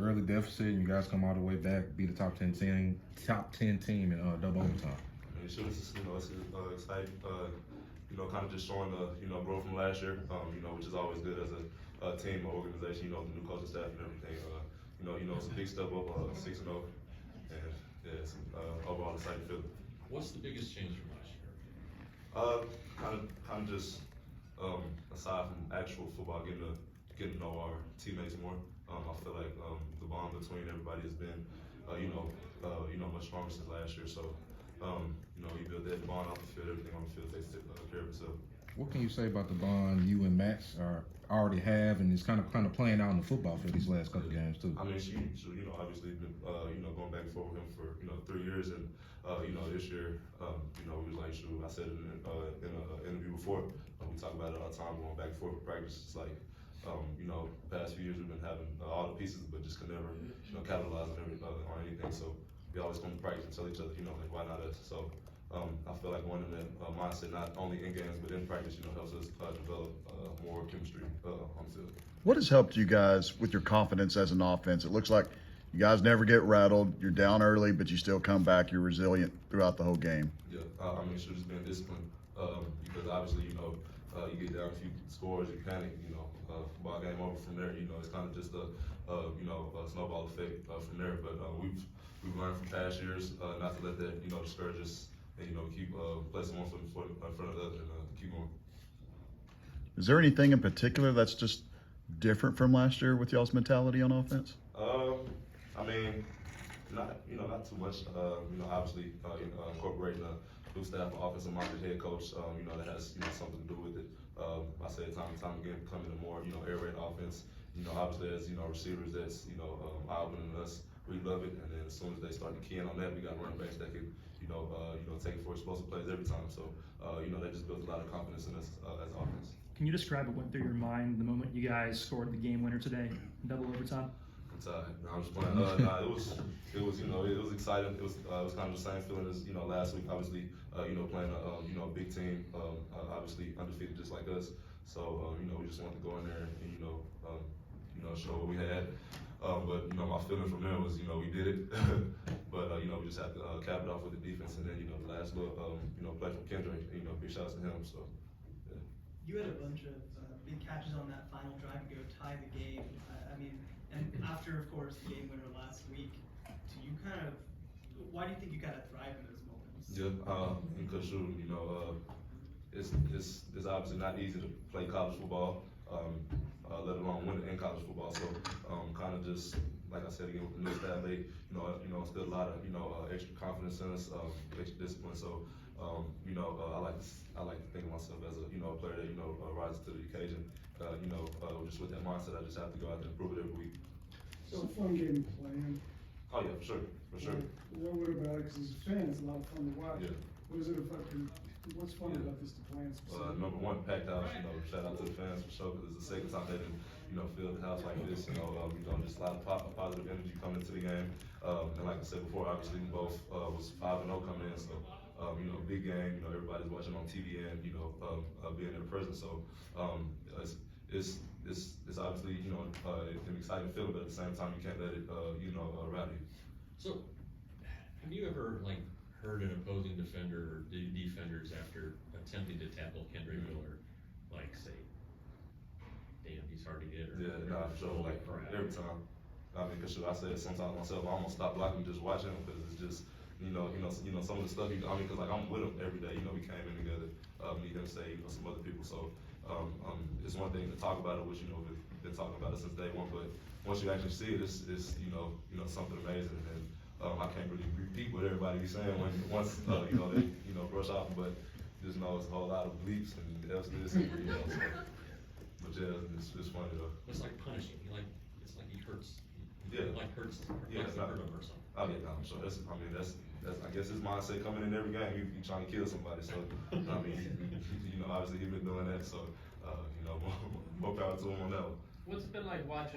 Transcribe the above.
early deficit, and you guys come all the way back, beat a top 10 team in double overtime. It's exciting. Kind of just showing the growth from last year. Which is always good as a team or organization. The new coaching staff and everything. It's a big step up, 6-0, and yeah, it's overall exciting feeling. What's the biggest change from last year? Kind of just aside from actual football, getting to know our teammates more. I feel like the bond between everybody has been, much stronger since last year. So, you build that bond off the field, everything on the field takes care of itself. What can you say about the bond you and Max already have, and it's kind of playing out on the football field these last couple of games too? I mean, she obviously been, going back and forth with him for 3 years, and this year, we was like, shoot, I said in an interview before, we talk about it all the time, going back and forth with practice. It's like, past few years we've been having all the pieces, but just could never, capitalize on anything. So we always come to practice and tell each other, like, why not us? So I feel like one in that mindset, not only in games but in practice, helps us develop more chemistry on the field. What has helped you guys with your confidence as an offense? It looks like you guys never get rattled. You're down early, but you still come back. You're resilient throughout the whole game. Yeah, it should have been disciplined because obviously, you get down a few scores, you panic, ball game over from there. It's kind of just a snowball effect from there. But we've learned from past years not to let that discourage us, and keep placing one foot in front of the other and keep going. Is there anything in particular that's just different from last year with y'all's mentality on offense? Not too much. Obviously, incorporating a new staff, offensive minded head coach, that has something to do with it. I say it time and time again, becoming a more air raid offense. Obviously as receivers that's eye-opening us, we love it, and then as soon as they start to key in on that, we got running backs that can take it for explosive plays every time. So they just built a lot of confidence in us as offense. Can you describe what went through your mind the moment you guys scored the game winner today in double overtime? I'm just playing. It was exciting. It was kind of the same feeling as last week. Obviously, playing a big team, obviously undefeated just like us. So we just wanted to go in there and show what we had. But my feeling from there was we did it. But we just had to cap it off with the defense, and then the last little play from Kendrick. Big shots to him. So yeah. You had a bunch of big catches on that final drive to go tie the game. And after, of course, the game winner last week, why do you think you kind of thrive in those moments? Yeah, because it's obviously not easy to play college football, let alone win it in college football. So kind of just, like I said again, with the new staff, they instilled a lot of extra confidence in us, extra discipline. So I like to think of myself as a player that rises to the occasion. Just with that mindset, I just have to go out there and prove it every week. So fun game to play in. Oh yeah, for sure. What about it? Because as a fan, it's a lot of fun to watch. Yeah. What is it what's fun about this to play in specific? Number one, packed house. Shout out to the fans for sure, because it's the second time they didn't fill the house like this. Just a lot of positive energy coming into the game. And like I said before, obviously we both was 5-0 coming in, so big game. Everybody's watching on TV and being in the presence. So it's obviously an exciting feeling, but at the same time you can't let it rattle you. So, have you ever heard an opposing defender or defenders after attempting to tackle Kendrick Miller say, "Damn, he's hard to get"? Yeah, for sure. Every time. Because I say it sometimes myself. I almost stop blocking just watching him, because it's just some of the stuff. Because I'm with him every day. We came in together. Me, him, say some other people. So it's one thing to talk about it, which we've been talking about it since day one. But once you actually see it, it's something amazing. And I can't really repeat what everybody be saying once they brush off. But just know it's a whole lot of bleeps and else this and so. But yeah, it's funny though. It's like punishing. It's like he hurts. Yeah. Hurts him or something. Oh yeah, I'm sure. That's I guess his mindset coming in every game. You trying to kill somebody. So obviously he's been doing that. So more power to him on that one. What's it been like watching